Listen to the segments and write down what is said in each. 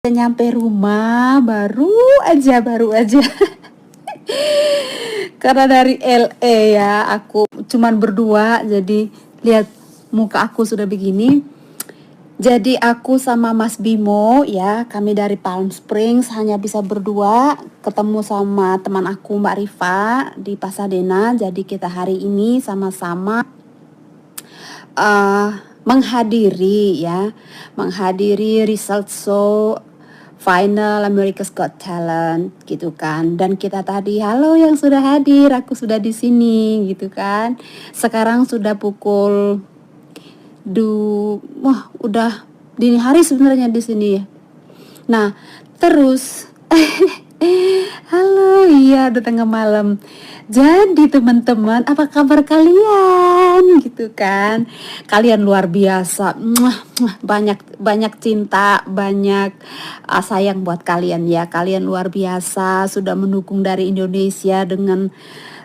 Nyampe rumah baru aja karena dari LA ya, aku cuman berdua, jadi lihat muka aku sudah begini. Jadi aku sama Mas Bimo ya, kami dari Palm Springs hanya bisa berdua, ketemu sama teman aku Mbak Rifa di Pasadena. Jadi kita hari ini sama-sama menghadiri result show final America's Got Talent gitu kan. Dan kita tadi, halo yang sudah hadir, aku sudah di sini gitu kan. Sekarang sudah pukul udah dini hari sebenarnya di sini ya. Nah, terus halo, iya udah tengah malam. Jadi teman-teman, apa kabar kalian? Gitu kan. Kalian luar biasa. Banyak banyak cinta, banyak sayang buat kalian ya. Kalian luar biasa sudah mendukung dari Indonesia dengan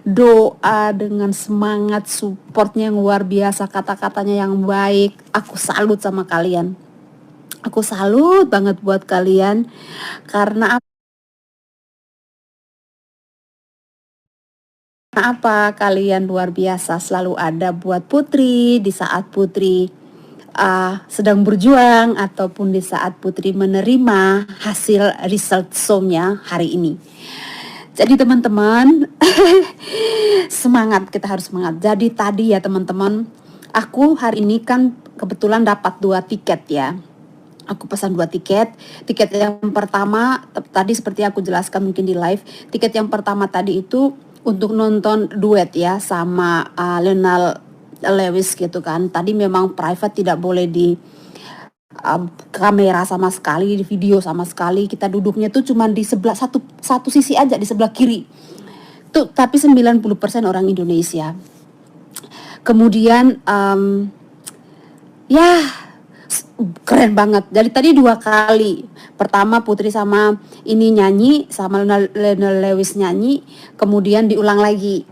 doa, dengan semangat, supportnya yang luar biasa, kata-katanya yang baik. Aku salut sama kalian. Aku salut banget buat kalian karena apa, kalian luar biasa selalu ada buat Putri di saat Putri sedang berjuang ataupun di saat Putri menerima hasil result show-nya hari ini. Jadi teman-teman, semangat, kita harus semangat. Jadi tadi ya teman-teman, aku hari ini kan kebetulan dapat 2 tiket ya. Aku pesan 2 tiket. Tiket yang pertama tadi seperti aku jelaskan mungkin di live. Tiket yang pertama tadi itu untuk nonton duet ya sama Lionel Lewis gitu kan. Tadi memang private, tidak boleh di kamera sama sekali, di video sama sekali. Kita duduknya tuh cuma di sebelah satu sisi aja, di sebelah kiri. Tuh, tapi 90% orang Indonesia. Kemudian ya keren banget. Jadi tadi 2 kali. Pertama Putri sama ini nyanyi, sama Lionel Lewis nyanyi, kemudian diulang lagi.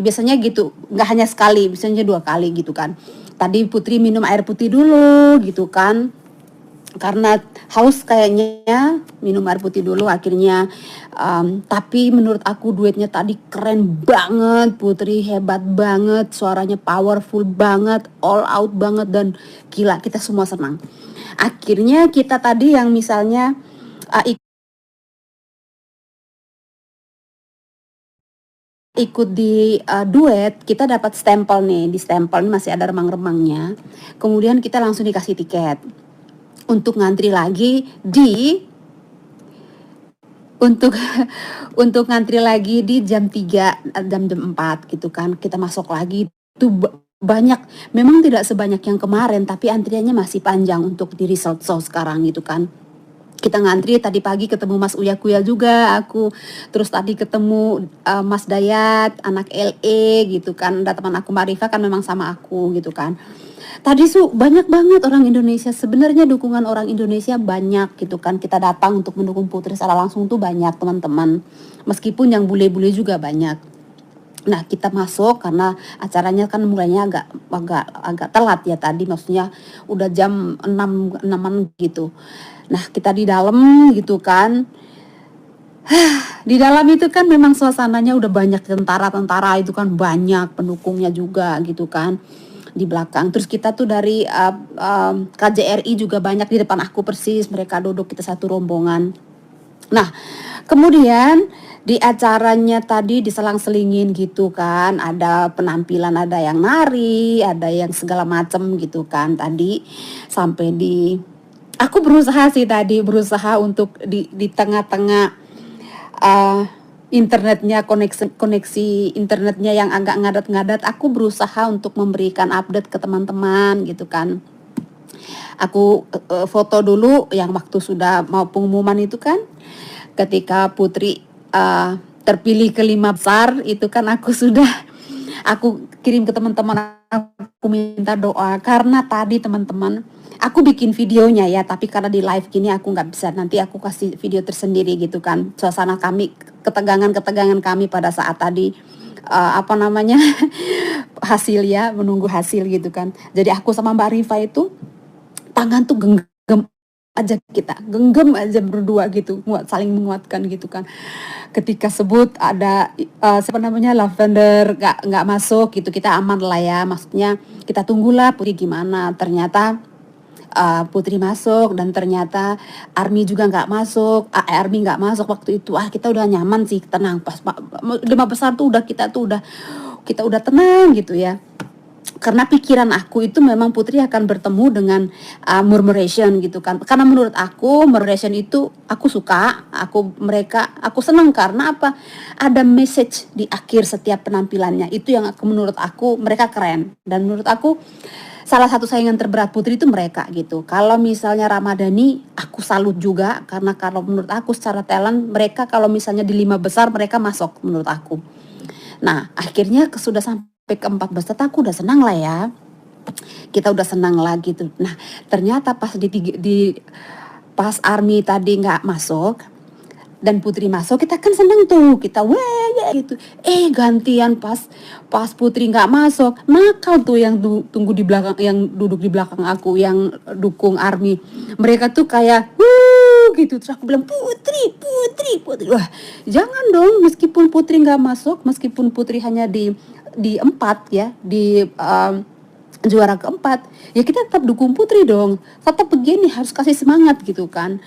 Biasanya gitu, nggak hanya sekali, biasanya 2 kali gitu kan. Tadi Putri minum air putih dulu gitu kan, karena haus kayaknya, minum air putih dulu akhirnya. Tapi menurut aku duetnya tadi keren banget. Putri hebat banget, suaranya powerful banget, all out banget, dan gila, kita semua senang. Akhirnya kita tadi yang misalnya ikut di duet, kita dapat stempel nih. Di stempel ini masih ada remang-remangnya. Kemudian kita langsung dikasih tiket untuk ngantri lagi untuk untuk ngantri lagi di jam 3, jam 4 gitu kan. Kita masuk lagi itu banyak, memang tidak sebanyak yang kemarin, tapi antriannya masih panjang untuk di result show sekarang gitu kan. Kita ngantri, tadi pagi ketemu Mas Uya Kuya juga aku, terus tadi ketemu Mas Dayat anak LA gitu kan. Ada teman aku Marifa kan memang sama aku gitu kan. Tadi banyak banget orang Indonesia. Sebenarnya dukungan orang Indonesia banyak gitu kan. Kita datang untuk mendukung Putri secara langsung tuh banyak teman-teman. Meskipun yang bule-bule juga banyak. Nah, kita masuk karena acaranya kan mulainya agak telat ya tadi, maksudnya udah jam 6-an gitu. Nah, kita di dalam gitu kan. Di dalam itu kan memang suasananya udah banyak tentara-tentara itu kan, banyak pendukungnya juga gitu kan di belakang. Terus kita tuh dari KJRI juga banyak di depan aku persis, mereka duduk, kita satu rombongan. Nah, kemudian di acaranya tadi diselang-selingin gitu kan, ada penampilan, ada yang nari, ada yang segala macam gitu kan. Tadi sampai aku berusaha sih tadi, berusaha untuk di tengah-tengah internetnya, koneksi internetnya yang agak ngadat-ngadat, aku berusaha untuk memberikan update ke teman-teman gitu kan. Aku foto dulu yang waktu sudah mau pengumuman itu kan, ketika Putri terpilih ke 5 besar itu kan, aku kirim ke teman-teman, aku minta doa karena tadi teman-teman aku bikin videonya ya, tapi karena di live gini aku nggak bisa, nanti aku kasih video tersendiri gitu kan, suasana kami, ketegangan kami pada saat tadi hasil ya, menunggu hasil gitu kan. Jadi aku sama Mbak Rifa itu tangan tuh genggam aja kita, genggam aja berdua gitu, saling menguatkan gitu kan. Ketika sebut ada siapa namanya Lavender nggak masuk gitu, kita aman lah ya. Maksudnya kita tunggulah Putri gimana. Ternyata Putri masuk dan ternyata Army juga nggak masuk. Army nggak masuk waktu itu. Kita udah nyaman sih, tenang. Pas 5 besar tuh kita udah tenang gitu ya. Karena pikiran aku itu memang Putri akan bertemu dengan Murmuration gitu kan. Karena menurut aku Murmuration itu aku suka, aku senang karena apa? Ada message di akhir setiap penampilannya. Itu yang menurut aku mereka keren. Dan menurut aku salah satu saingan terberat Putri itu mereka gitu. Kalau misalnya Ramadhani, aku salut juga karena kalau menurut aku secara talent mereka kalau misalnya di 5 besar mereka masuk menurut aku. Nah, akhirnya sudah sampai ke 4 besar, aku udah senang lah ya. Kita udah senang lah gitu. Nah, ternyata pas pas Army tadi nggak masuk dan Putri masuk, kita kan seneng tuh, kita weh ya gitu. Gantian pas Putri nggak masuk, nakal tuh yang tunggu di belakang, yang duduk di belakang aku, yang dukung Army. Mereka tuh kayak gitu. Terus aku bilang Putri. Wah, jangan dong, meskipun Putri nggak masuk, meskipun Putri hanya di 4 ya, di juara keempat, ya kita tetap dukung Putri dong. Tetap begini, harus kasih semangat gitu kan.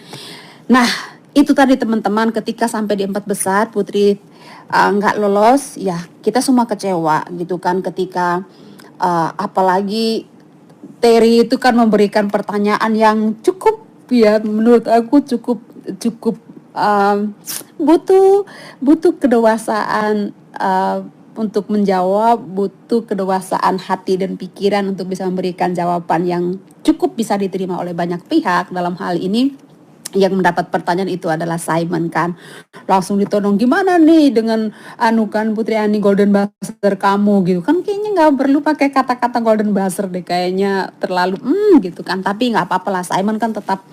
Nah, itu tadi teman-teman, ketika sampai di 4 besar Putri nggak lolos, ya kita semua kecewa gitu kan. Ketika apalagi Terry itu kan memberikan pertanyaan yang cukup ya, menurut aku cukup butuh kedewasaan untuk menjawab, butuh kedewasaan hati dan pikiran untuk bisa memberikan jawaban yang cukup bisa diterima oleh banyak pihak. Dalam hal ini yang mendapat pertanyaan itu adalah Simon kan. Langsung ditodong, gimana nih dengan Putri Ani golden buzzer kamu gitu kan. Kayaknya nggak perlu pakai kata-kata golden buzzer deh, kayaknya terlalu gitu kan. Tapi nggak apa-apa lah, Simon kan tetap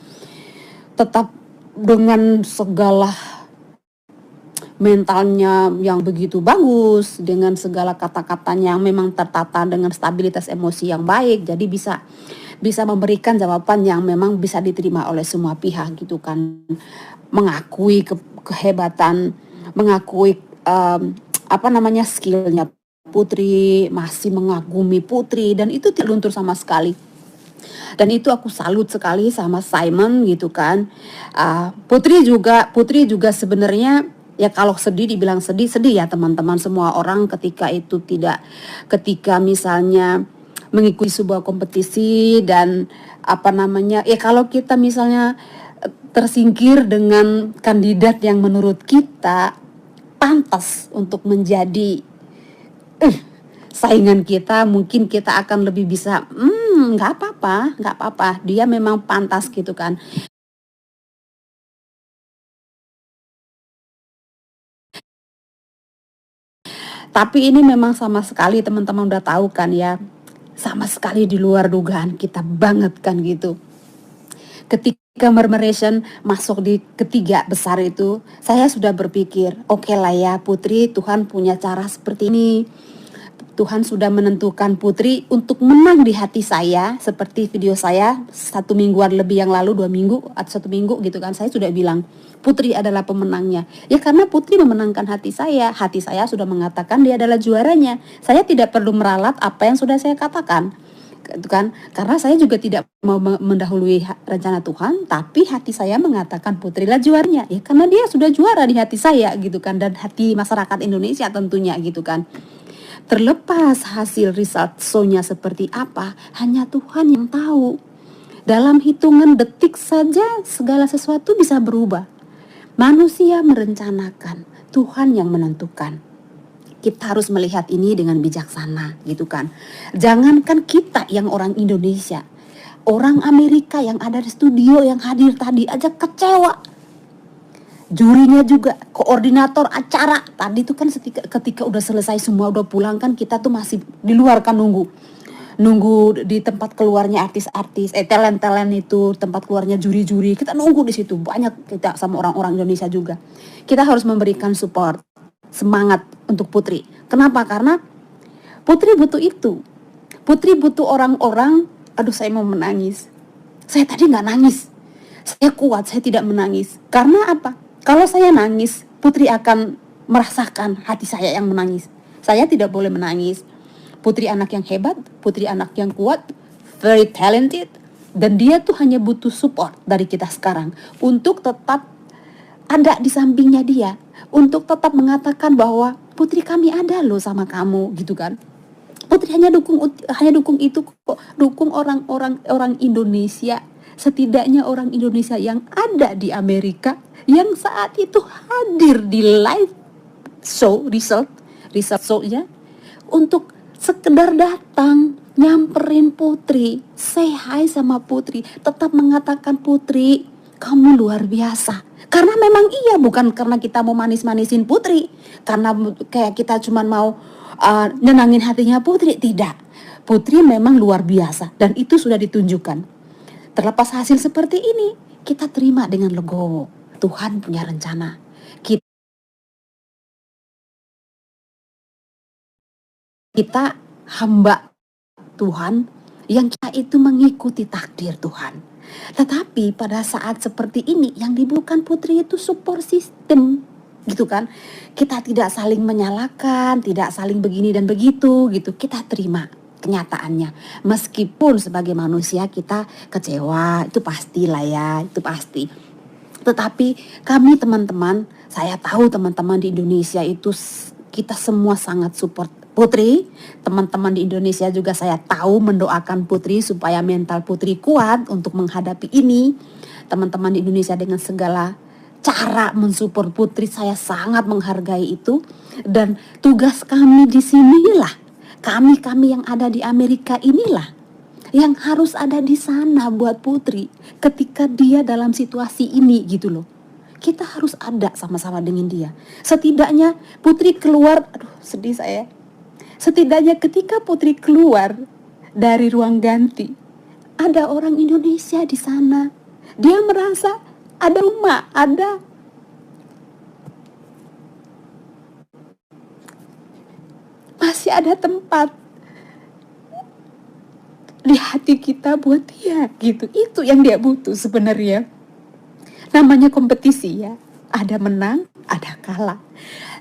dengan segala mentalnya yang begitu bagus, dengan segala kata-katanya yang memang tertata dengan stabilitas emosi yang baik, jadi bisa memberikan jawaban yang memang bisa diterima oleh semua pihak gitu kan. Mengakui kehebatan, mengakui skillnya Putri, masih mengagumi Putri, dan itu tidak luntur sama sekali. Dan itu aku salut sekali sama Simon gitu kan. Putri juga sebenarnya ya, kalau sedih dibilang sedih ya teman-teman. Semua orang ketika misalnya mengikuti sebuah kompetisi dan ya kalau kita misalnya tersingkir dengan kandidat yang menurut kita pantas untuk menjadi saingan kita, mungkin kita akan lebih bisa nggak apa-apa, dia memang pantas gitu kan. Tapi ini memang sama sekali teman-teman udah tahu kan ya, sama sekali di luar dugaan kita banget kan gitu. Ketika Murmuration masuk di 3 besar itu, saya sudah berpikir, oke lah ya Putri, Tuhan punya cara seperti ini. Tuhan sudah menentukan Putri untuk menang di hati saya. Seperti video saya 1 mingguan lebih yang lalu, 2 minggu atau 1 minggu gitu kan, saya sudah bilang Putri adalah pemenangnya. Ya karena Putri memenangkan hati saya sudah mengatakan dia adalah juaranya. Saya tidak perlu meralat apa yang sudah saya katakan gitu kan, karena saya juga tidak mau mendahului rencana Tuhan, tapi hati saya mengatakan Putri lah juaranya. Ya karena dia sudah juara di hati saya gitu kan, dan hati masyarakat Indonesia tentunya gitu kan. Terlepas hasil result show-nya seperti apa, hanya Tuhan yang tahu. Dalam hitungan detik saja segala sesuatu bisa berubah. Manusia merencanakan, Tuhan yang menentukan. Kita harus melihat ini dengan bijaksana gitu kan. Jangankan kita yang orang Indonesia, orang Amerika yang ada di studio yang hadir tadi aja kecewa. Jurinya juga, koordinator acara tadi tuh kan ketika udah selesai semua, udah pulang kan, kita tuh masih di luar kan nunggu di tempat keluarnya artis-artis, talent-talent itu, tempat keluarnya juri-juri. Kita nunggu di situ, banyak kita sama orang-orang Indonesia juga. Kita harus memberikan support, semangat untuk Putri. Kenapa? Karena Putri butuh itu. Putri butuh orang-orang. Aduh, saya mau menangis. Saya tadi nggak nangis. Saya kuat, saya tidak menangis. Karena apa? Kalau saya nangis, Putri akan merasakan hati saya yang menangis. Saya tidak boleh menangis. Putri anak yang hebat, Putri anak yang kuat, very talented, dan dia tuh hanya butuh support dari kita sekarang untuk tetap ada di sampingnya dia, untuk tetap mengatakan bahwa Putri, kami ada loh sama kamu, gitu kan. Putri hanya dukung itu kok, dukung orang Indonesia, setidaknya orang Indonesia yang ada di Amerika yang saat itu hadir di live show result show-nya untuk sekedar datang nyamperin Putri, say hi sama Putri, tetap mengatakan, Putri, kamu luar biasa. Karena memang iya, bukan karena kita mau manis-manisin Putri, karena kayak kita cuma mau nyenangin hatinya Putri, tidak. Putri memang luar biasa dan itu sudah ditunjukkan. Terlepas hasil seperti ini, kita terima dengan legowo. Tuhan punya rencana. Kita hamba Tuhan yang kita itu mengikuti takdir Tuhan. Tetapi pada saat seperti ini yang dibutuhkan Putri itu support system, gitu kan. Kita tidak saling menyalahkan, tidak saling begini dan begitu gitu. Kita terima kenyataannya. Meskipun sebagai manusia kita kecewa, itu pastilah ya, itu pasti. Tetapi kami teman-teman, saya tahu teman-teman di Indonesia itu kita semua sangat support Putri. Teman-teman di Indonesia juga saya tahu mendoakan Putri supaya mental Putri kuat untuk menghadapi ini. Teman-teman di Indonesia dengan segala cara mensupport Putri, saya sangat menghargai itu. Dan tugas kami di sinilah, kami yang ada di Amerika inilah yang harus ada di sana buat Putri ketika dia dalam situasi ini, gitu loh. Kita harus ada sama-sama dengan dia. Setidaknya Putri keluar, aduh sedih saya. Setidaknya ketika Putri keluar dari ruang ganti, ada orang Indonesia di sana. Dia merasa ada rumah, masih ada tempat di hati kita buat dia, gitu. Itu yang dia butuh sebenarnya. Namanya kompetisi ya, ada menang, ada kalah.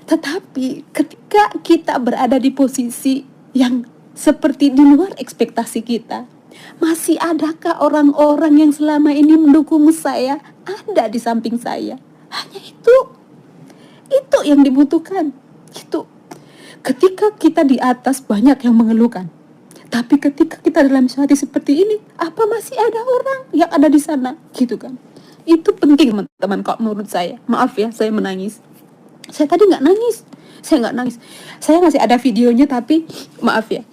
Tetapi ketika kita berada di posisi yang seperti di luar ekspektasi kita, masih adakah orang-orang yang selama ini mendukung saya ada di samping saya? Hanya itu yang dibutuhkan. Itu ketika kita di atas banyak yang mengeluhkan, tapi ketika kita dalam situasi seperti ini, apa masih ada orang yang ada di sana, gitu kan? Itu penting teman-teman, kok menurut saya. Maaf ya, saya menangis. Saya tadi nggak nangis. Saya masih ada videonya, tapi maaf ya.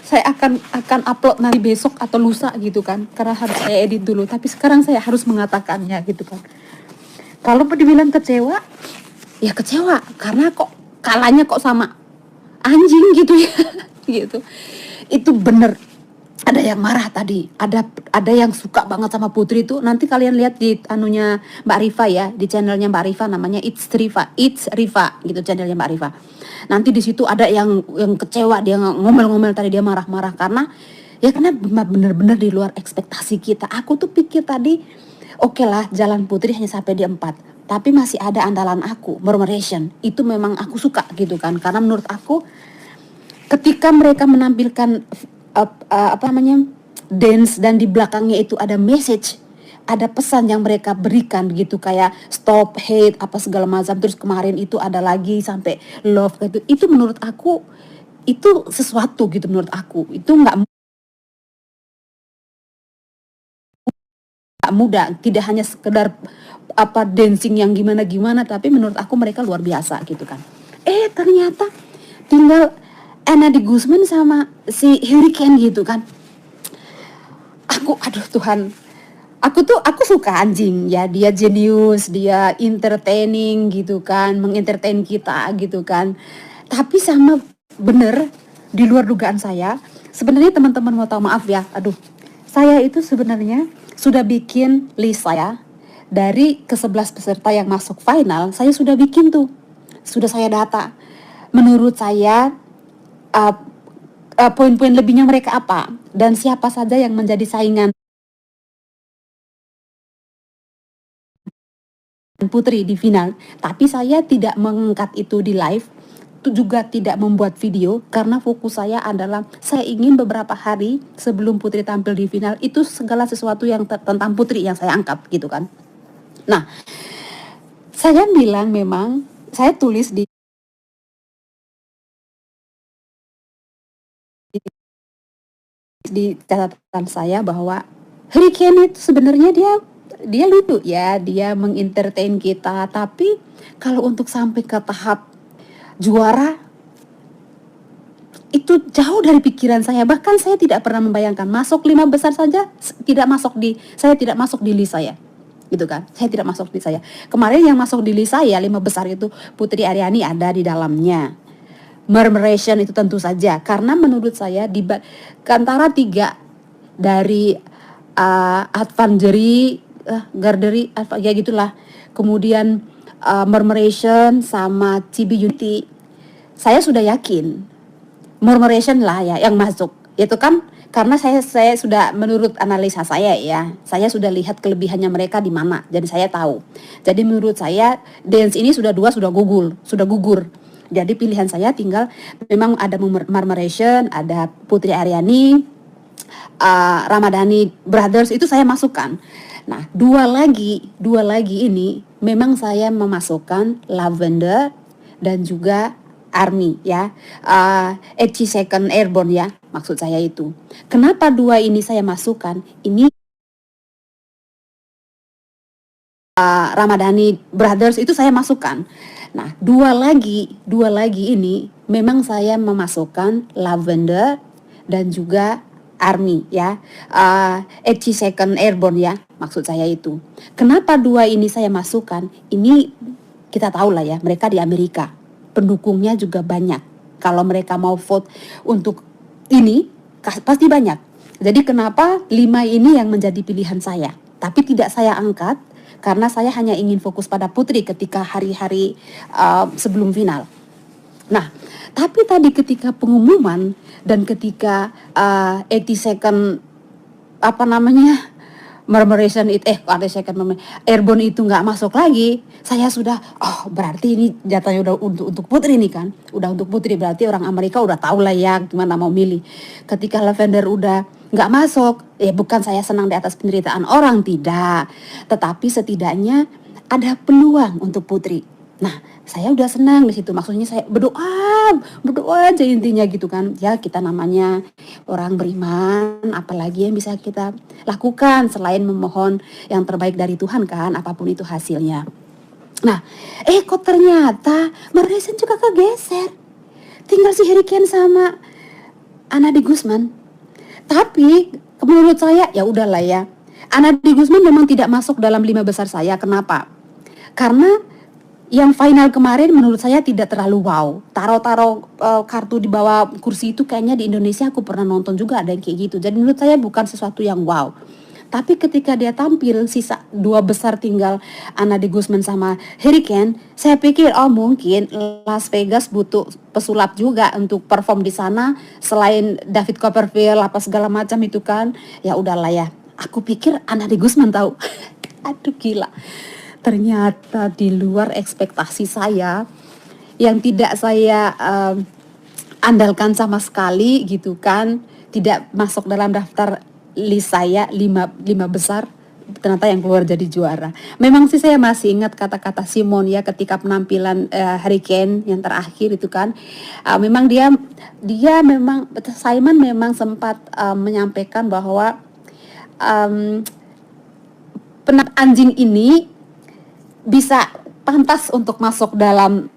Saya akan upload nanti besok atau lusa gitu kan, karena harus saya edit dulu. Tapi sekarang saya harus mengatakannya gitu kan. Kalau dibilang kecewa, ya kecewa karena kok kalahnya kok sama anjing gitu ya. Gitu. Itu bener. Ada yang marah tadi, ada yang suka banget sama Putri itu. Nanti kalian lihat di anunya Mbak Rifa ya, di channelnya Mbak Rifa, namanya It's Rifa gitu, channelnya Mbak Rifa. Nanti di situ ada yang kecewa, dia ngomel-ngomel tadi, dia marah-marah karena benar-benar di luar ekspektasi kita. Aku tuh pikir tadi oke lah, jalan Putri hanya sampai di 4, tapi masih ada andalan aku, Murmuration. Itu memang aku suka gitu kan, karena menurut aku ketika mereka menampilkan dance dan di belakangnya itu ada message, ada pesan yang mereka berikan gitu, kayak stop hate apa segala macam. Terus kemarin itu ada lagi sampai love gitu. Itu menurut aku itu sesuatu gitu, menurut aku itu nggak mudah, tidak hanya sekedar dancing yang gimana, tapi menurut aku mereka luar biasa gitu kan. Ternyata tinggal Anna de Guzman sama si Hurricane gitu kan. Aduh Tuhan, aku suka anjing ya, dia jenius, dia entertaining gitu kan, mengentertain kita gitu kan. Tapi sama bener di luar dugaan saya. Sebenarnya teman-teman mau tahu, maaf ya, aduh, saya itu sebenarnya sudah bikin list saya dari ke-11 peserta yang masuk final. Saya sudah bikin tuh, sudah saya data. Menurut saya poin-poin lebihnya mereka apa dan siapa saja yang menjadi saingan Putri di final. Tapi saya tidak mengangkat itu di live, itu juga tidak membuat video karena fokus saya adalah saya ingin beberapa hari sebelum Putri tampil di final itu segala sesuatu yang tentang Putri yang saya angkat gitu kan. Nah, saya bilang memang saya tulis di catatan saya bahwa Harry Kane itu sebenarnya dia lucu ya, dia mengentertain kita, tapi kalau untuk sampai ke tahap juara itu jauh dari pikiran saya. Bahkan saya tidak pernah membayangkan masuk 5 besar saja saya tidak masuk di list saya. Gitu kan. Saya tidak masuk di saya. Kemarin yang masuk di list saya 5 besar itu Putri Aryani ada di dalamnya. Murmuration itu tentu saja karena menurut saya di antara 3 dari Advangery, Gardery, ya gitulah. Kemudian Murmuration sama Chibi Unity. Saya sudah yakin Murmuration lah ya yang masuk. Itu kan karena saya sudah menurut analisa saya ya, saya sudah lihat kelebihannya mereka di mana. Jadi saya tahu. Jadi menurut saya dance ini sudah gugur. Jadi pilihan saya tinggal memang ada Murmuration, ada Putri Aryani, Ramadhani Brothers itu saya masukkan. Nah, dua lagi ini memang saya memasukkan Lavender dan juga Army ya, 82nd Airborne ya, maksud saya itu. Kenapa 2 ini saya masukkan? Ini Ramadhani Brothers itu saya masukkan. Nah, dua lagi ini memang saya memasukkan Lavender dan juga Army ya, 82nd Airborne ya, maksud saya itu. Kenapa 2 ini saya masukkan? Ini kita tahu lah ya, mereka di Amerika, pendukungnya juga banyak. Kalau mereka mau vote untuk ini, pasti banyak. Jadi kenapa 5 ini yang menjadi pilihan saya? Tapi tidak saya angkat, karena saya hanya ingin fokus pada Putri ketika hari-hari sebelum final. Nah, tapi tadi ketika pengumuman dan ketika 82nd Murmuration Airborne itu nggak masuk lagi, saya sudah berarti ini jatahnya udah untuk Putri nih kan, udah untuk Putri, berarti orang Amerika udah tahu lah ya gimana mau milih. Ketika Lavender udah nggak masuk, bukan saya senang di atas penderitaan orang, tidak, tetapi setidaknya ada peluang untuk Putri. Nah, saya udah senang di situ. Maksudnya saya berdoa aja intinya gitu kan. Ya kita namanya orang beriman, apalagi yang bisa kita lakukan selain memohon yang terbaik dari Tuhan kan, apapun itu hasilnya. Nah, kok ternyata Murmuration juga kegeser. Tinggal si Harry Kane sama Anna de Guzman. Tapi menurut saya ya udahlah ya. Anna de Guzman memang tidak masuk dalam 5 besar saya. Kenapa? Karena yang final kemarin menurut saya tidak terlalu wow. Taruh kartu di bawah kursi itu kayaknya di Indonesia aku pernah nonton juga ada yang kayak gitu. Jadi menurut saya bukan sesuatu yang wow. Tapi ketika dia tampil sisa 2 besar tinggal Anna de Guzman sama Harry Kane, saya pikir mungkin Las Vegas butuh pesulap juga untuk perform di sana selain David Copperfield apa segala macam itu kan. Ya udahlah ya. Aku pikir Anna de Guzman tahu. Aduh gila. Ternyata di luar ekspektasi saya yang tidak saya andalkan sama sekali gitu kan, tidak masuk dalam daftar list saya 5 besar, ternyata yang keluar jadi juara. Memang sih saya masih ingat kata-kata Simon ya ketika penampilan Harry Kane yang terakhir itu kan, memang dia memang Simon memang sempat menyampaikan bahwa anjing ini bisa pantas untuk masuk dalam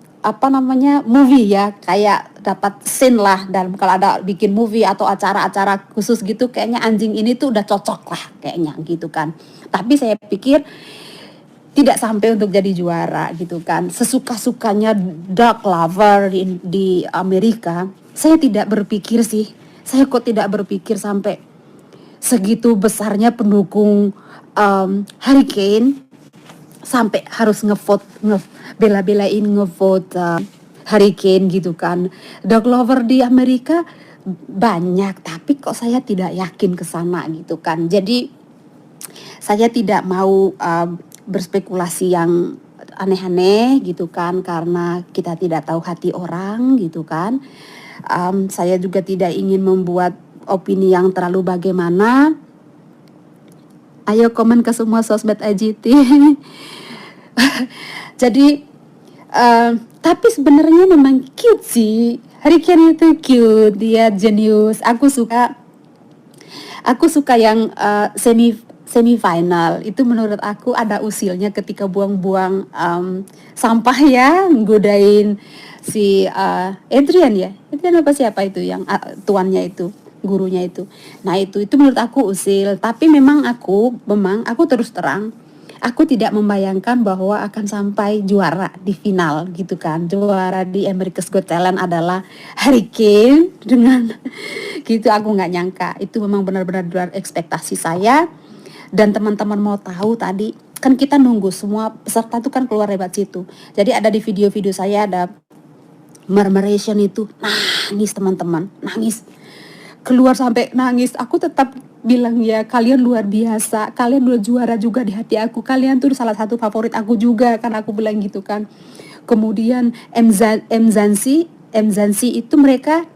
movie ya, kayak dapat scene lah, dan kalau ada bikin movie atau acara-acara khusus gitu kayaknya anjing ini tuh udah cocok lah kayaknya gitu kan. Tapi saya pikir tidak sampai untuk jadi juara gitu kan. Sesuka-sukanya dog lover di Amerika, saya tidak berpikir sampai segitu besarnya pendukung Harry Kane sampai harus bela-belain ngevote Harry Kane gitu kan. Dog lover di Amerika banyak, tapi kok saya tidak yakin ke sana gitu kan. Jadi saya tidak mau berspekulasi yang aneh-aneh gitu kan, karena kita tidak tahu hati orang gitu kan. Saya juga tidak ingin membuat opini yang terlalu bagaimana. Ayo komen ke semua sosmed AGT. Jadi tapi sebenarnya memang cute sih. Harry Kane itu cute, dia jenius. Aku suka yang semifinal itu, menurut aku ada usilnya ketika buang-buang sampah ya, godain si Adrian ya. Adrian apa siapa itu yang tuannya itu, gurunya itu. Nah, itu menurut aku usil, tapi memang aku terus terang, aku tidak membayangkan bahwa akan sampai juara di final gitu kan. Juara di America's Got Talent adalah Harry Kane dengan gitu, aku nggak nyangka. Itu memang benar-benar luar ekspektasi saya. Dan teman-teman mau tahu tadi, kan kita nunggu semua peserta itu kan keluar lewat situ. Jadi ada di video-video saya ada murmuration itu, nangis teman-teman, nangis. Keluar sampai nangis. Aku tetap bilang ya, kalian luar biasa, kalian udah juara juga di hati aku, kalian tuh salah satu favorit aku juga kan, aku bilang gitu kan. Kemudian M Zansi itu mereka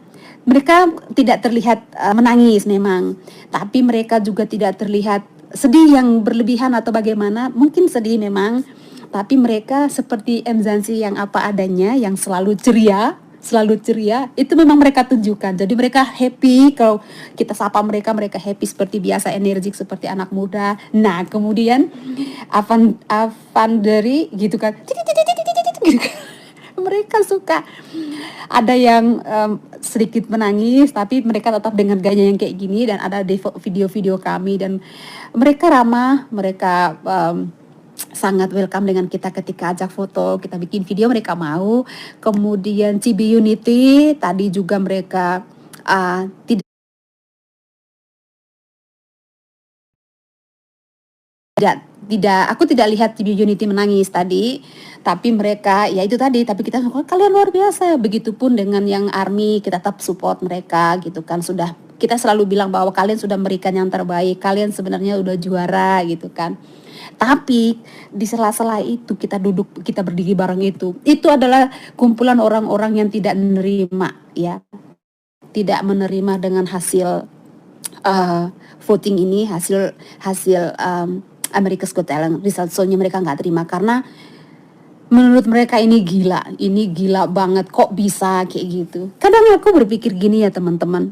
tidak terlihat menangis memang, tapi mereka juga tidak terlihat sedih yang berlebihan atau bagaimana. Mungkin sedih memang, tapi mereka seperti M Zansi yang apa adanya, yang selalu ceria, itu memang mereka tunjukkan. Jadi mereka happy, kalau kita sapa mereka happy seperti biasa, energik seperti anak muda. Nah, kemudian Avanderi gitu kan, mereka suka ada yang sedikit menangis, tapi mereka tetap dengan gaya yang kayak gini. Dan ada di video-video kami, dan mereka ramah, mereka sangat welcome dengan kita ketika ajak foto, kita bikin video, mereka mau. Kemudian CB Unity tadi juga mereka aku tidak lihat CB Unity menangis tadi, tapi mereka ya itu tadi, tapi kita kalian luar biasa. Begitupun dengan yang ARMY, kita tetap support mereka gitu kan. Kita selalu bilang bahwa kalian sudah memberikan yang terbaik, kalian sebenarnya udah juara gitu kan. Tapi di sela-sela itu kita berdiri bareng, itu adalah kumpulan orang-orang yang tidak menerima ya, tidak menerima dengan hasil voting ini, hasil America's Got Talent result show-nya. Mereka nggak terima karena menurut mereka ini gila banget, kok bisa kayak gitu. Kadang aku berpikir gini ya teman-teman,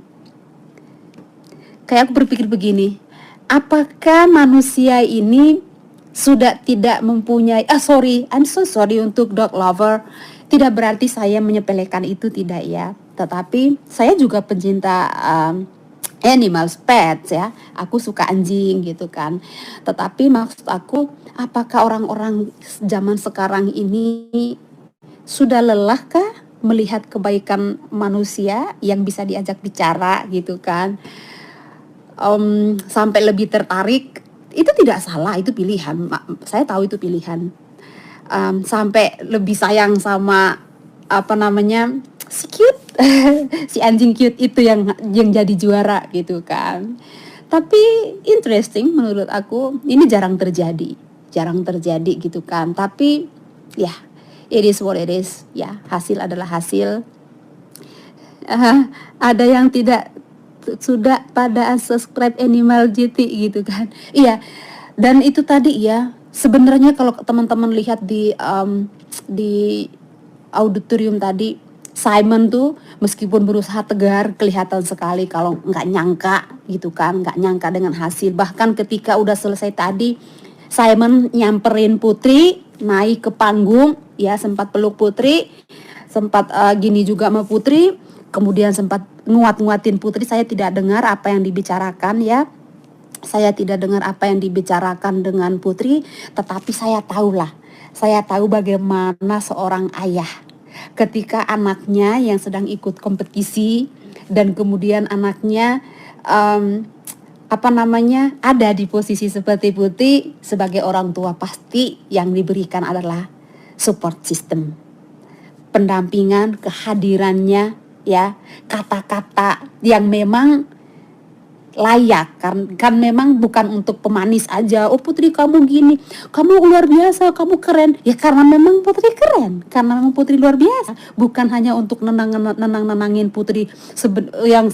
kayak aku berpikir begini, apakah manusia ini sudah tidak mempunyai, I'm so sorry untuk dog lover, tidak berarti saya menyepelekan itu, tidak ya, tetapi saya juga pencinta animals, pets ya, aku suka anjing gitu kan. Tetapi maksud aku, apakah orang-orang zaman sekarang ini sudah lelahkah melihat kebaikan manusia yang bisa diajak bicara gitu kan, sampai lebih tertarik? Itu tidak salah, itu pilihan. Saya tahu itu pilihan. Sampai lebih sayang sama si cute, si anjing cute itu yang jadi juara gitu kan. Tapi interesting menurut aku, ini jarang terjadi gitu kan. Tapi ya, it is what it is ya, hasil adalah hasil. Ada yang tidak sudah pada subscribe Animal GT gitu kan. Iya, dan itu tadi ya, sebenarnya kalau teman-teman lihat di auditorium tadi, Simon tuh meskipun berusaha tegar, kelihatan sekali kalau nggak nyangka gitu kan, nggak nyangka dengan hasil. Bahkan ketika udah selesai tadi, Simon nyamperin Putri, naik ke panggung ya, sempat peluk Putri, sempat gini juga sama Putri, kemudian sempat nguat-nguatin Putri. Saya tidak dengar apa yang dibicarakan ya, saya tidak dengar apa yang dibicarakan dengan Putri, tetapi saya tahu bagaimana seorang ayah ketika anaknya yang sedang ikut kompetisi, dan kemudian anaknya ada di posisi seperti Putri. Sebagai orang tua, pasti yang diberikan adalah support system, pendampingan, kehadirannya ya, kata-kata yang memang layak kan memang bukan untuk pemanis aja. Oh Putri kamu gini, kamu luar biasa, kamu keren. Ya karena memang Putri keren, karena memang Putri luar biasa. Bukan hanya untuk nenangin Putri yang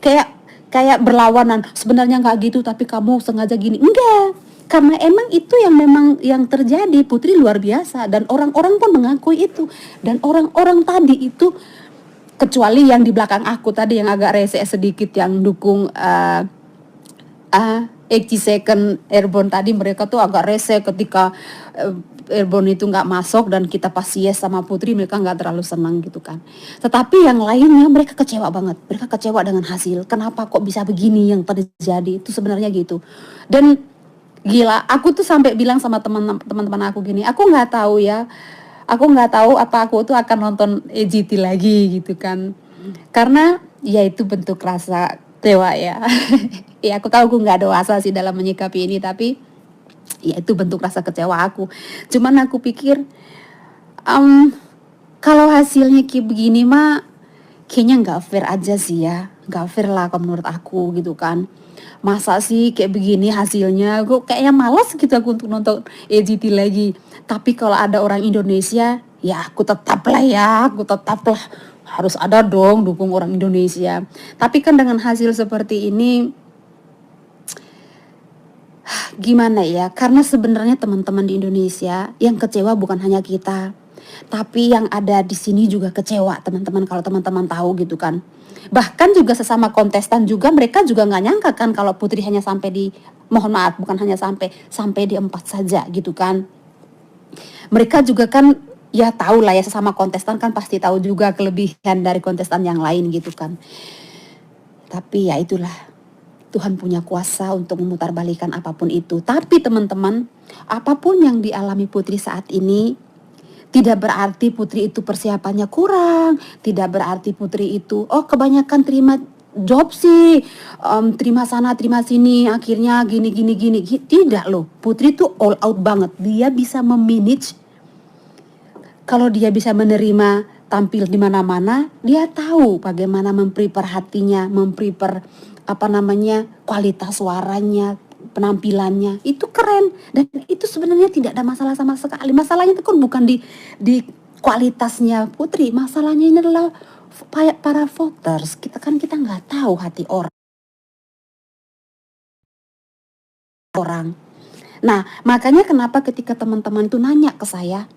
kayak kayak berlawanan. Sebenarnya nggak gitu, tapi kamu sengaja gini. Enggak. Karena emang itu yang memang yang terjadi. Putri luar biasa dan orang-orang pun mengakui itu. Dan orang-orang tadi itu, kecuali yang di belakang aku tadi yang agak rese sedikit, yang dukung 82nd Airborne tadi, mereka tuh agak rese ketika Airborne itu nggak masuk dan kita pas yes sama Putri, mereka nggak terlalu senang gitu kan. Tetapi yang lainnya mereka kecewa banget, mereka kecewa dengan hasil. Kenapa kok bisa begini yang terjadi, itu sebenarnya gitu. Dan gila, aku tuh sampai bilang sama teman-teman aku gini, aku nggak tahu ya, aku nggak tahu apa aku tuh akan nonton EGT lagi gitu kan, karena ya itu bentuk rasa dewa ya. Ya aku tahu aku nggak dewasa sih dalam menyikapi ini, tapi ya itu bentuk rasa kecewa aku. Cuman aku pikir kalau hasilnya kayak begini mah kayaknya nggak fair aja sih ya, nggak fair lah kalau menurut aku gitu kan. Masa sih kayak begini hasilnya, gue kayaknya malas gitu aku untuk nonton EGT lagi. Tapi kalau ada orang Indonesia, ya aku tetap lah harus ada dong dukung orang Indonesia. Tapi kan dengan hasil seperti ini, gimana ya, karena sebenarnya teman-teman di Indonesia yang kecewa bukan hanya kita, tapi yang ada di sini juga kecewa teman-teman, kalau teman-teman tahu gitu kan. Bahkan juga sesama kontestan juga, mereka juga nggak nyangka kan kalau Putri hanya sampai di, mohon maaf, bukan hanya sampai di 4 saja gitu kan. Mereka juga kan ya tahu lah ya, sesama kontestan kan pasti tahu juga kelebihan dari kontestan yang lain gitu kan. Tapi ya itulah, Tuhan punya kuasa untuk memutarbalikkan apapun itu. Tapi teman-teman, apapun yang dialami Putri saat ini, tidak berarti Putri itu persiapannya kurang, tidak berarti Putri itu kebanyakan terima job sih, terima sana terima sini, akhirnya gini. Tidak loh, Putri tuh all out banget. Dia bisa memanage. Kalau dia bisa menerima tampil di mana-mana, dia tahu bagaimana memprepare hatinya, memprepare kualitas suaranya, penampilannya. Itu keren, dan itu sebenarnya tidak ada masalah sama sekali. Masalahnya itu kan bukan di kualitasnya Putri, masalahnya ini adalah para voters. Kita nggak tahu hati orang. Nah, makanya kenapa ketika teman-teman tuh nanya ke saya,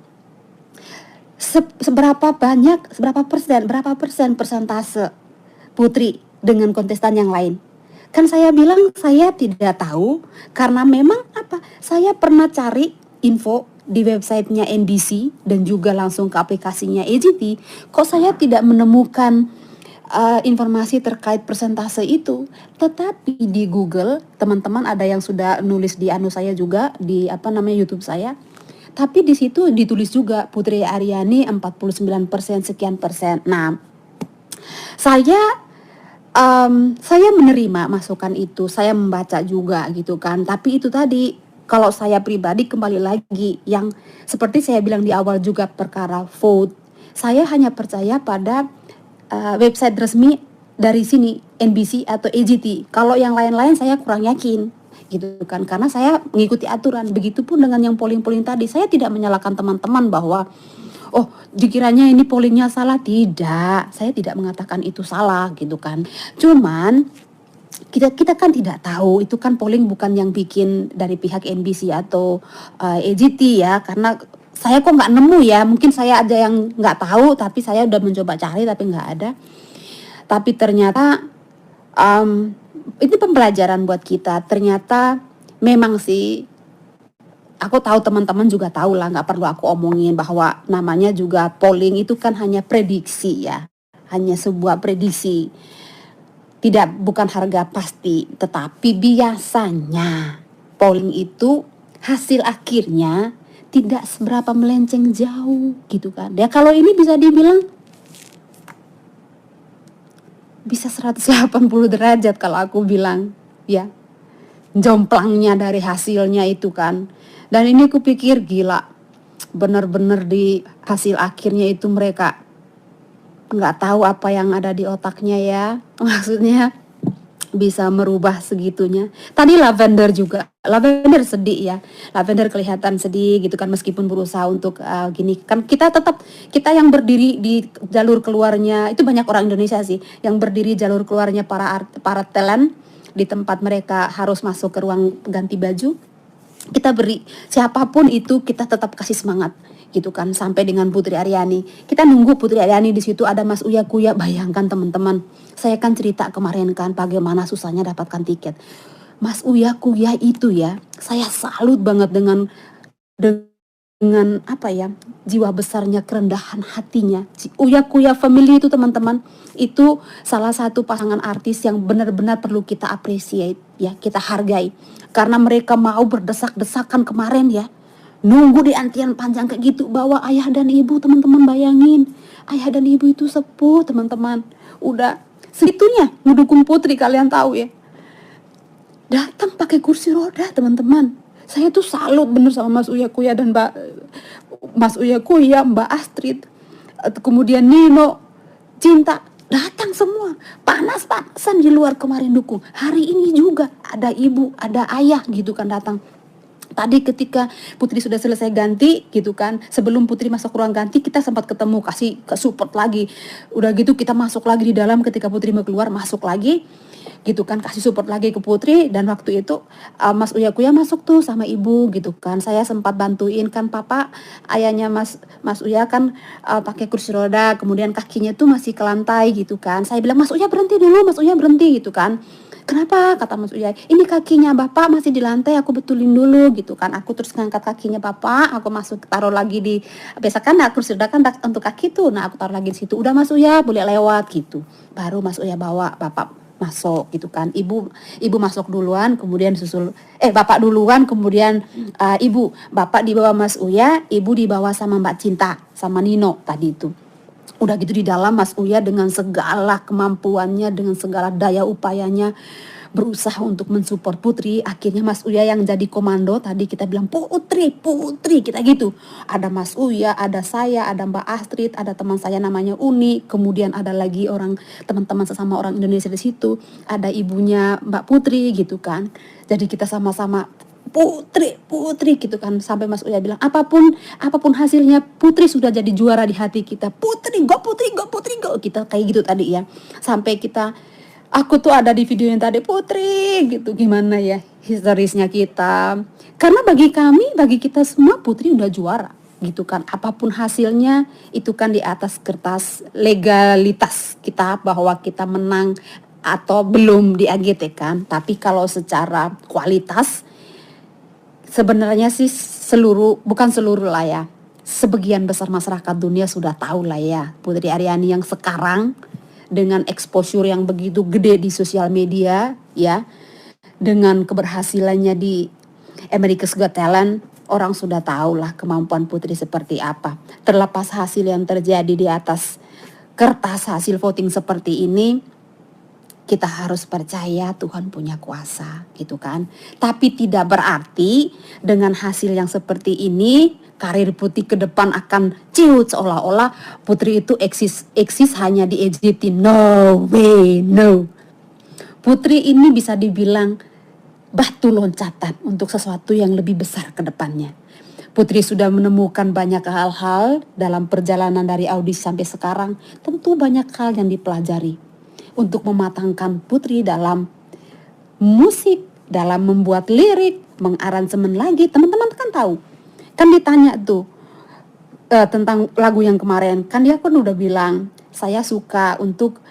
berapa persen persentase Putri dengan kontestan yang lain? Kan saya bilang saya tidak tahu, karena memang saya pernah cari info di websitenya NBC dan juga langsung ke aplikasinya EGT, kok saya tidak menemukan informasi terkait persentase itu. Tetapi di Google, teman-teman ada yang sudah nulis di saya juga, di YouTube saya. Tapi di situ ditulis juga Putri Aryani 49% sekian persen. Nah, saya menerima masukan itu, saya membaca juga gitu kan. Tapi itu tadi, kalau saya pribadi kembali lagi, yang seperti saya bilang di awal juga perkara vote, saya hanya percaya pada website resmi dari sini, NBC atau EGT. Kalau yang lain-lain saya kurang yakin gitu kan, karena saya mengikuti aturan. Begitupun dengan yang polling tadi, saya tidak menyalahkan teman-teman bahwa dikiranya ini pollingnya salah. Tidak, saya tidak mengatakan itu salah gitu kan. Cuman kita kan tidak tahu, itu kan polling bukan yang bikin dari pihak NBC atau EGT ya, karena saya kok nggak nemu ya, mungkin saya aja yang nggak tahu, tapi saya udah mencoba cari tapi nggak ada. Tapi ternyata ini pembelajaran buat kita. Ternyata memang sih, aku tahu teman-teman juga tahu lah, nggak perlu aku omongin bahwa namanya juga polling itu kan hanya prediksi ya, hanya sebuah prediksi, bukan harga pasti. Tetapi biasanya polling itu hasil akhirnya tidak seberapa melenceng jauh gitu kan. Ya kalau ini bisa dibilang bisa 180 derajat kalau aku bilang ya, jomplangnya dari hasilnya itu kan. Dan ini aku pikir gila, benar-benar di hasil akhirnya itu mereka nggak tahu apa yang ada di otaknya ya. Maksudnya bisa merubah segitunya. Tadi Lavender juga, Lavender sedih ya, Lavender kelihatan sedih gitu kan, meskipun berusaha untuk gini kan, kita yang berdiri di jalur keluarnya itu banyak orang Indonesia sih yang berdiri jalur keluarnya para talent di tempat mereka harus masuk ke ruang ganti baju. Kita beri siapapun itu, kita tetap kasih semangat gitu kan, sampai dengan Putri Aryani. Kita nunggu Putri Aryani, di situ ada Mas Uya Kuya. Bayangkan teman-teman, saya kan cerita kemarin kan bagaimana susahnya dapatkan tiket. Mas Uya Kuya itu ya, saya salut banget dengan apa ya, jiwa besarnya, kerendahan hatinya. Uya Kuya Family itu teman-teman, itu salah satu pasangan artis yang benar-benar perlu kita appreciate ya, kita hargai. Karena mereka mau berdesak-desakan kemarin ya, nunggu di antrian panjang kayak gitu, bawa ayah dan ibu. Teman-teman bayangin, ayah dan ibu itu sepuh teman-teman, udah segitunya ngedukung Putri. Kalian tahu ya, datang pakai kursi roda teman-teman. Saya tuh salut bener sama Mas Uya Kuya dan Mas Uya Kuya, Mbak Astrid, kemudian Nino, Cinta, datang semua. Panas-panasan di luar kemarin dukung. Hari ini juga ada ibu, ada ayah gitu kan datang. Tadi ketika Putri sudah selesai ganti gitu kan, sebelum Putri masuk ruang ganti, kita sempat ketemu, kasih ke support lagi. Udah gitu kita masuk lagi di dalam, ketika Putri mau keluar masuk lagi gitu kan, kasih support lagi ke Putri. Dan waktu itu Mas Uya Kuya masuk tuh sama ibu gitu kan. Saya sempat bantuin kan, papa ayahnya Mas Uya kan pakai kursi roda, kemudian kakinya tuh masih ke lantai gitu kan. Saya bilang, Mas Uya berhenti dulu, Mas Uya berhenti gitu kan. Kenapa? Kata Mas Uya, ini kakinya bapak masih di lantai, aku betulin dulu gitu kan. Aku terus ngangkat kakinya bapak, aku masuk taruh lagi di, biasa kan kursi roda kan untuk kaki tuh, nah aku taruh lagi di situ. Udah Mas Uya boleh lewat gitu. Baru Mas Uya bawa bapak masuk gitu kan. Ibu masuk duluan, kemudian susul bapak duluan, kemudian ibu. Bapak dibawa Mas Uya, ibu dibawa sama Mbak Cinta sama Nino tadi itu. Udah gitu di dalam Mas Uya dengan segala kemampuannya, dengan segala daya upayanya berusaha untuk mensupport Putri. Akhirnya Mas Uya yang jadi komando. Tadi kita bilang Putri kita gitu. Ada Mas Uya, ada saya, ada Mbak Astrid, ada teman saya namanya Uni, kemudian ada lagi teman-teman sesama orang Indonesia di situ, ada ibunya Mbak Putri gitu kan. Jadi kita sama-sama Putri gitu kan, sampai Mas Uya bilang apapun hasilnya Putri sudah jadi juara di hati kita. Putri go, kita kayak gitu tadi ya. Sampai aku tuh ada di video yang tadi, Putri gitu, gimana ya histerisnya kita. Karena bagi kita semua Putri udah juara gitu kan. Apapun hasilnya itu kan di atas kertas legalitas kita bahwa kita menang atau belum di AGT kan. Tapi kalau secara kualitas sebenarnya sih bukan seluruh lah ya, sebagian besar masyarakat dunia sudah tahu lah ya, Putri Aryani yang sekarang dengan exposure yang begitu gede di sosial media ya, dengan keberhasilannya di America's Got Talent, orang sudah tahu lah kemampuan Putri seperti apa. Terlepas hasil yang terjadi di atas kertas, hasil voting seperti ini, kita harus percaya Tuhan punya kuasa gitu kan. Tapi tidak berarti dengan hasil yang seperti ini karir Putri ke depan akan ciut seolah-olah Putri itu eksis hanya di AGT. No way, no. Putri ini bisa dibilang batu loncatan untuk sesuatu yang lebih besar ke depannya. Putri sudah menemukan banyak hal-hal dalam perjalanan dari audisi sampai sekarang. Tentu banyak hal yang dipelajari untuk mematangkan Putri dalam musik, dalam membuat lirik, mengaransemen lagi. Teman-teman kan tahu, kan ditanya tuh tentang lagu yang kemarin, kan dia kan udah bilang, saya suka untuk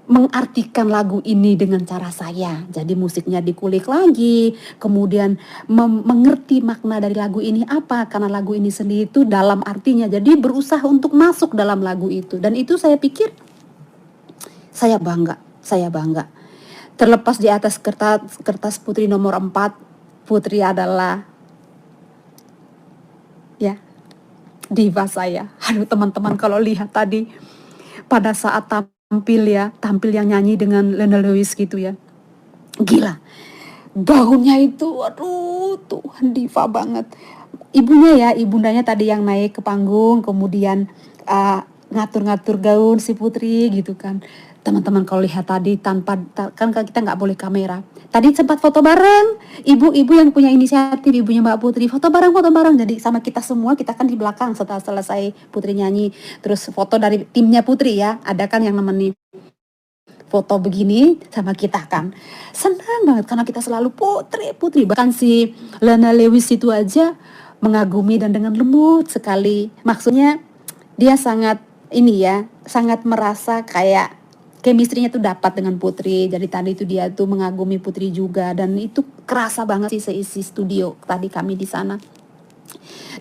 mengartikan lagu ini dengan cara saya. Jadi musiknya dikulik lagi, kemudian mengerti makna dari lagu ini apa, karena lagu ini sendiri itu dalam artinya. Jadi berusaha untuk masuk dalam lagu itu, dan itu saya pikir saya bangga. Terlepas di atas kertas Putri nomor 4, Putri adalah ya diva saya. Aduh teman-teman, kalau lihat tadi pada saat tampil yang nyanyi dengan Lionel Lewis gitu ya, gila. Gaunnya itu, aduh Tuhan, diva banget. Ibundanya tadi yang naik ke panggung, kemudian ngatur-ngatur gaun si Putri gitu kan. Teman-teman kalau lihat tadi kan kita nggak boleh kamera. Tadi sempat foto bareng, ibu-ibu yang punya inisiatif, ibunya Mbak Putri, foto bareng. Jadi sama kita semua, kita kan di belakang setelah selesai Putri nyanyi. Terus foto dari timnya Putri ya, ada kan yang nemenin foto begini sama kita kan. Senang banget karena kita selalu Putri. Bahkan si Lana Lewis itu aja mengagumi dan dengan lembut sekali. Maksudnya dia sangat sangat merasa kayak chemistry-nya tuh dapat dengan Putri. Jadi tadi itu dia tuh mengagumi Putri juga, dan itu kerasa banget sih seisi studio tadi kami di sana.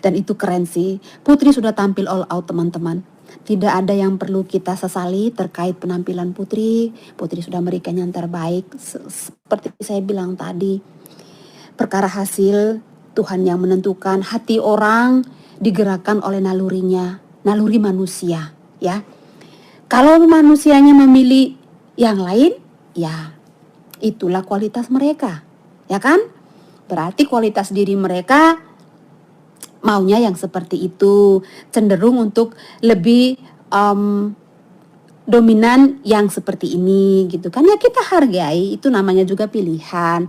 Dan itu keren sih. Putri sudah tampil all out, teman-teman. Tidak ada yang perlu kita sesali terkait penampilan Putri. Putri sudah memberikan yang terbaik. Seperti saya bilang tadi, perkara hasil Tuhan yang menentukan. Hati orang digerakkan oleh nalurinya, naluri manusia, ya. Kalau manusianya memilih yang lain, ya itulah kualitas mereka, ya kan? Berarti kualitas diri mereka maunya yang seperti itu, cenderung untuk lebih dominan yang seperti ini gitu kan. Ya kita hargai, itu namanya juga pilihan.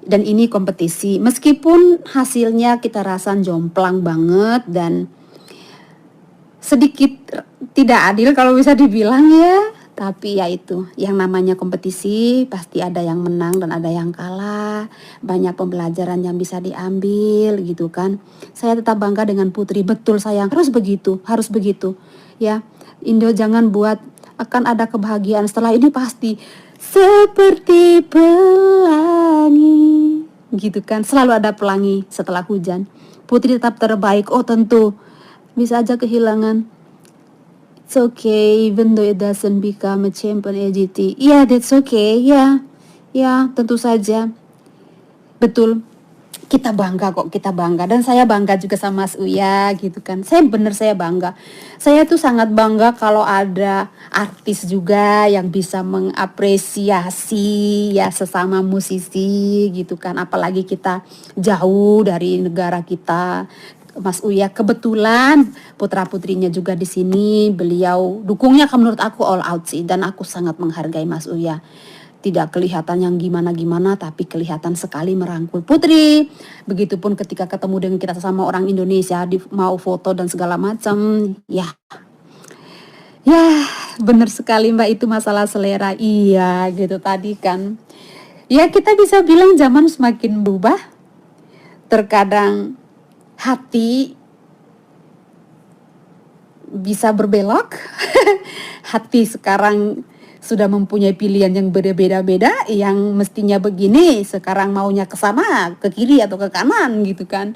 Dan ini kompetisi, meskipun hasilnya kita rasa jomplang banget dan sedikit tidak adil kalau bisa dibilang ya. Tapi ya itu, yang namanya kompetisi pasti ada yang menang dan ada yang kalah. Banyak pembelajaran yang bisa diambil gitu kan. Saya tetap bangga dengan Putri, betul sayang, harus begitu ya. Indo jangan buat akan ada kebahagiaan setelah ini pasti seperti pelangi gitu kan. Selalu ada pelangi setelah hujan. Putri tetap terbaik, oh tentu bisa aja kehilangan. It's okay, even though it doesn't become a champion AGT. Yeah, that's okay. Ya, tentu saja. Betul. Kita bangga kok, dan saya bangga juga sama Mas Uya gitu kan. Saya bangga. Saya tuh sangat bangga kalau ada artis juga yang bisa mengapresiasi ya sesama musisi gitu kan. Apalagi kita jauh dari negara kita. Mas Uya kebetulan putra-putrinya juga di sini, beliau dukungnya menurut aku all out sih, dan aku sangat menghargai Mas Uya. Tidak kelihatan yang gimana-gimana, tapi kelihatan sekali merangkul Putri. Begitupun ketika ketemu dengan kita sama orang Indonesia, mau foto dan segala macam. Ya, benar sekali Mbak, itu masalah selera. Iya, gitu tadi kan. Ya kita bisa bilang zaman semakin berubah. Terkadang hati bisa berbelok. Hati sekarang sudah mempunyai pilihan yang berbeda-beda, yang mestinya begini sekarang maunya ke sana, ke kiri atau ke kanan gitu kan.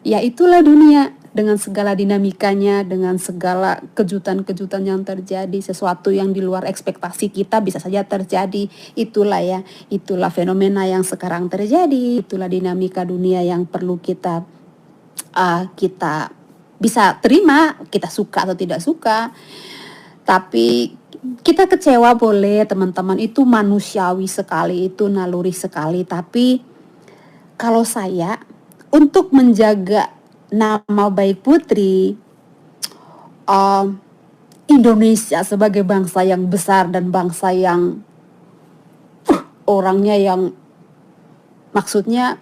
Ya itulah dunia dengan segala dinamikanya, dengan segala kejutan-kejutan yang terjadi, sesuatu yang di luar ekspektasi kita bisa saja terjadi. Itulah fenomena yang sekarang terjadi, itulah dinamika dunia yang perlu kita bisa terima, kita suka atau tidak suka. Tapi kita kecewa boleh teman-teman, itu manusiawi sekali, itu naluri sekali. Tapi kalau saya untuk menjaga nama baik Putri, Indonesia sebagai bangsa yang besar dan bangsa yang orangnya yang maksudnya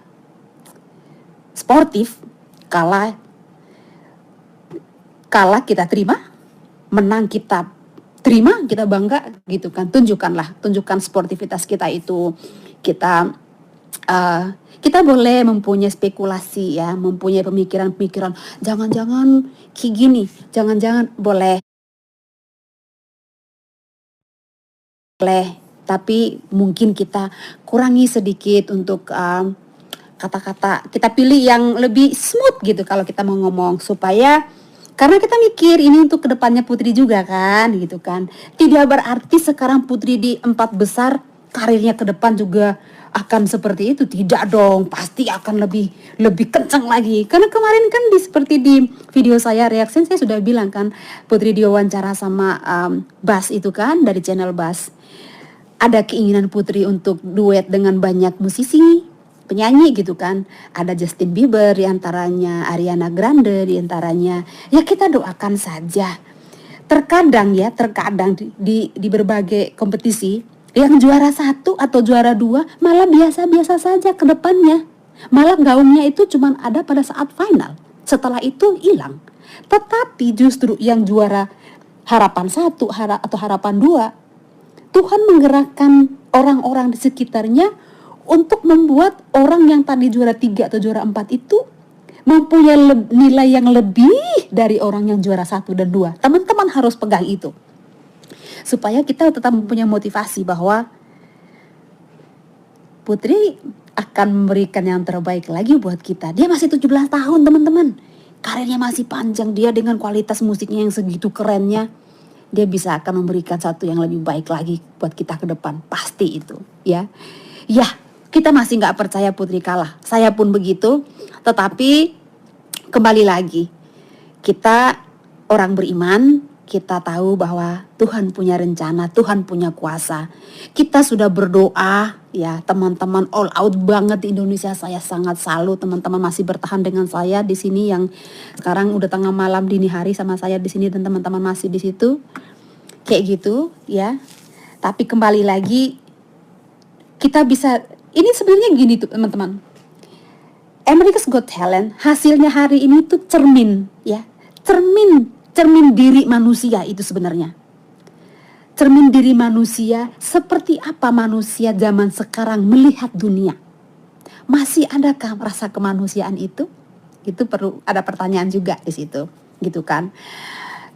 sportif, kalah kita terima, menang kita terima, kita bangga gitu kan. Tunjukkan sportivitas kita itu. Kita boleh mempunyai spekulasi ya, mempunyai pemikiran-pemikiran, jangan-jangan kayak gini, jangan-jangan boleh, tapi mungkin kita kurangi sedikit untuk kata-kata, kita pilih yang lebih smooth gitu kalau kita mau ngomong, supaya karena kita mikir ini untuk kedepannya Putri juga kan gitu kan. Tidak berarti sekarang Putri di 4 besar karirnya ke depan juga akan seperti itu, tidak dong, pasti akan lebih kencang lagi. Karena kemarin kan seperti di video saya reaction, saya sudah bilang kan, Putri diwawancara sama Bas itu kan, dari channel Bas. Ada keinginan Putri untuk duet dengan banyak musisi, penyanyi gitu kan. Ada Justin Bieber diantaranya, Ariana Grande diantaranya. Ya kita doakan saja. terkadang di berbagai kompetisi yang juara 1 atau juara 2 malah biasa-biasa saja ke depannya. Malah gaungnya itu cuma ada pada saat final. Setelah itu hilang. Tetapi justru yang juara harapan 1 atau harapan 2, Tuhan menggerakkan orang-orang di sekitarnya untuk membuat orang yang tadi juara 3 atau juara 4 itu mempunyai nilai yang lebih dari orang yang juara 1 dan 2. Teman-teman harus pegang itu. Supaya kita tetap mempunyai motivasi bahwa Putri akan memberikan yang terbaik lagi buat kita. Dia masih 17 tahun teman-teman. Karirnya masih panjang, dia dengan kualitas musiknya yang segitu kerennya. Dia bisa akan memberikan satu yang lebih baik lagi buat kita ke depan. Pasti itu ya. Ya, kita masih gak percaya Putri kalah. Saya pun begitu. Tetapi kembali lagi, kita orang beriman, kita tahu bahwa Tuhan punya rencana, Tuhan punya kuasa. Kita sudah berdoa ya teman-teman, all out banget di Indonesia. Saya sangat salut teman-teman masih bertahan dengan saya di sini, yang sekarang udah tengah malam dini hari sama saya di sini dan teman-teman masih di situ. Kayak gitu ya. Tapi kembali lagi, kita bisa, ini sebenarnya gini tuh teman-teman. America's Got Talent hasilnya hari ini tuh cermin ya. Cermin diri manusia itu sebenarnya. Cermin diri manusia, seperti apa manusia zaman sekarang melihat dunia. Masih adakah rasa kemanusiaan itu? Itu perlu ada pertanyaan juga di situ, gitu kan.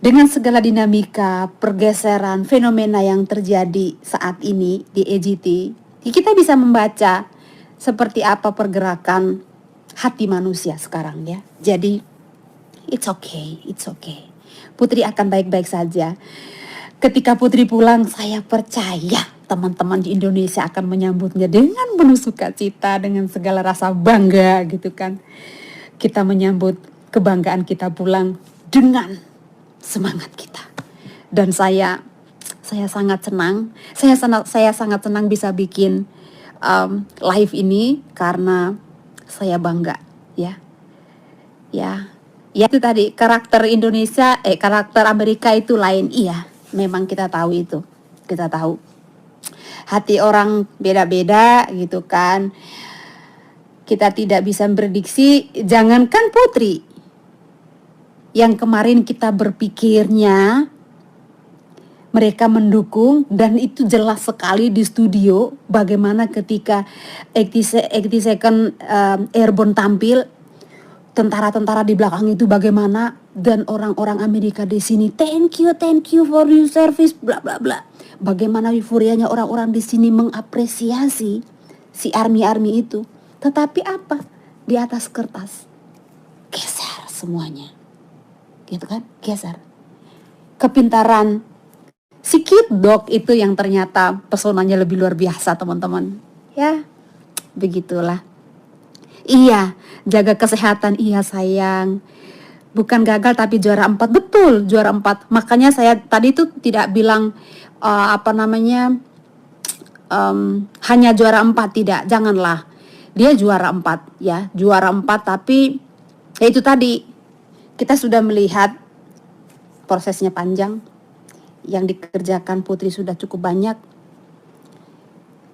Dengan segala dinamika, pergeseran, fenomena yang terjadi saat ini di EGT, kita bisa membaca seperti apa pergerakan hati manusia sekarang ya. Jadi it's okay. Putri akan baik-baik saja. Ketika Putri pulang, saya percaya teman-teman di Indonesia akan menyambutnya dengan penuh sukacita, dengan segala rasa bangga gitu kan. Kita menyambut kebanggaan kita pulang dengan semangat kita. Dan saya sangat senang. Saya sangat senang bisa bikin live ini karena saya bangga ya. Ya itu tadi, karakter Indonesia, karakter Amerika itu lain. Iya, memang kita tahu itu. Kita tahu. Hati orang beda-beda gitu kan. Kita tidak bisa berdiksi, jangankan Putri. Yang kemarin kita berpikirnya mereka mendukung, dan itu jelas sekali di studio bagaimana ketika 82nd Airborne tampil. Tentara-tentara di belakang itu bagaimana, dan orang-orang Amerika di sini thank you for your service bla bla bla. Bagaimana euforianya orang-orang di sini mengapresiasi si army itu. Tetapi apa? Di atas kertas geser semuanya. Gitu kan? Geser. Kepintaran si Kid Dog itu yang ternyata pesonanya lebih luar biasa teman-teman. Ya, begitulah. Iya, jaga kesehatan, iya sayang. Bukan gagal tapi juara 4, betul juara 4. Makanya saya tadi tuh tidak bilang hanya juara 4, tidak, janganlah. Dia juara 4 ya, juara 4 tapi ya itu tadi. Kita sudah melihat prosesnya panjang. Yang dikerjakan Putri sudah cukup banyak.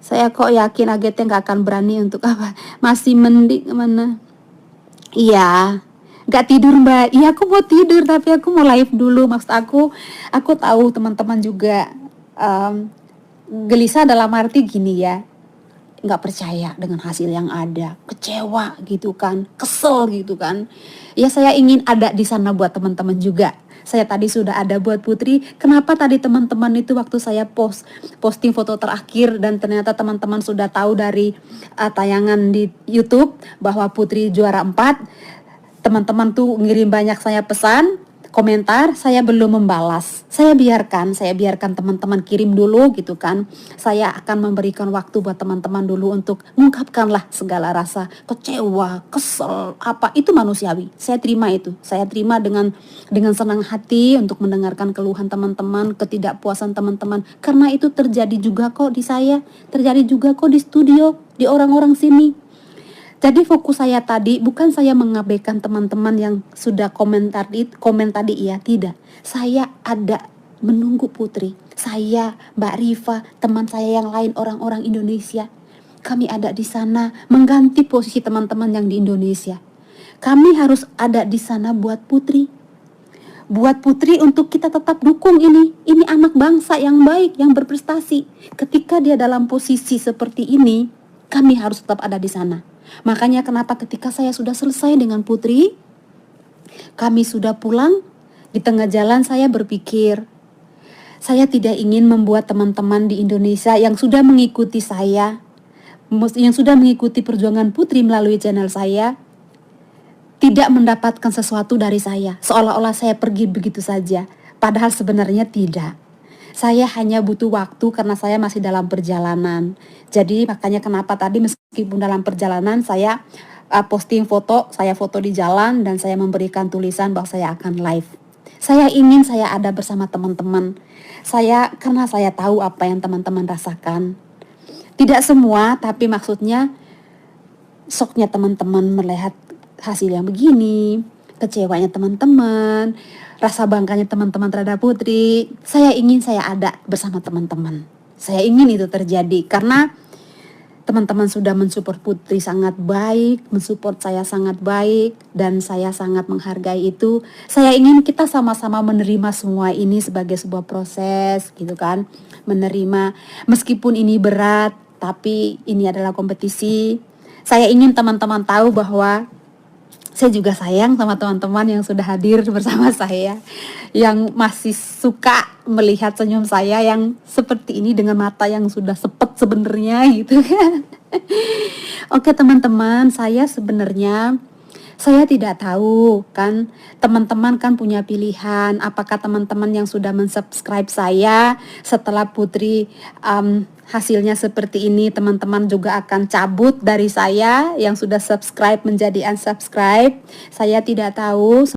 Saya kok yakin Agete gak akan berani untuk apa? Masih mending mana? Iya, gak tidur mbak. Iya aku mau tidur tapi aku mau live dulu. Maksud aku tahu teman-teman juga gelisah dalam arti gini ya. Gak percaya dengan hasil yang ada. Kecewa gitu kan. Kesel gitu kan. Ya saya ingin ada di sana buat teman-teman juga. Saya tadi sudah ada buat Putri. Kenapa tadi teman-teman itu waktu saya posting foto terakhir dan ternyata teman-teman sudah tahu dari tayangan di YouTube bahwa Putri juara 4. Teman-teman tuh ngirim banyak saya pesan, komentar, saya belum membalas. Saya biarkan teman-teman kirim dulu gitu kan. Saya akan memberikan waktu buat teman-teman dulu untuk mengungkapkanlah segala rasa kecewa, kesel, apa itu manusiawi. Saya terima itu. Saya terima dengan senang hati untuk mendengarkan keluhan teman-teman, ketidakpuasan teman-teman, karena itu terjadi juga kok di saya, terjadi juga kok di studio, di orang-orang sini. Jadi fokus saya tadi bukan saya mengabaikan teman-teman yang sudah komen tadi ya, tidak. Saya ada menunggu Putri. Saya, Mbak Rifa, teman saya yang lain, orang-orang Indonesia, kami ada di sana mengganti posisi teman-teman yang di Indonesia. Kami harus ada di sana buat Putri. Buat Putri untuk kita tetap dukung ini. Ini anak bangsa yang baik, yang berprestasi. Ketika dia dalam posisi seperti ini, kami harus tetap ada di sana. Makanya kenapa ketika saya sudah selesai dengan Putri, kami sudah pulang, di tengah jalan saya berpikir, saya tidak ingin membuat teman-teman di Indonesia yang sudah mengikuti saya, yang sudah mengikuti perjuangan Putri melalui channel saya, tidak mendapatkan sesuatu dari saya, seolah-olah saya pergi begitu saja. Padahal sebenarnya tidak. Saya hanya butuh waktu karena saya masih dalam perjalanan. Jadi makanya kenapa tadi meskipun dalam perjalanan saya posting foto, saya foto di jalan dan saya memberikan tulisan bahwa saya akan live. Saya ingin saya ada bersama teman-teman. Karena saya tahu apa yang teman-teman rasakan. Tidak semua, tapi maksudnya shocknya teman-teman melihat hasil yang begini, kecewanya teman-teman, rasa bangganya teman-teman terhadap Putri. Saya ingin saya ada bersama teman-teman. Saya ingin itu terjadi karena teman-teman sudah mensupport Putri sangat baik, mensupport saya sangat baik, dan saya sangat menghargai itu. Saya ingin kita sama-sama menerima semua ini sebagai sebuah proses gitu kan. Menerima meskipun ini berat, tapi ini adalah kompetisi. Saya ingin teman-teman tahu bahwa saya juga sayang sama teman-teman yang sudah hadir bersama saya, yang masih suka melihat senyum saya yang seperti ini dengan mata yang sudah sepet sebenarnya gitu kan. Oke teman-teman, saya tidak tahu kan, teman-teman kan punya pilihan. Apakah teman-teman yang sudah mensubscribe saya setelah Putri hasilnya seperti ini, teman-teman juga akan cabut dari saya yang sudah subscribe menjadi unsubscribe? Saya tidak tahu.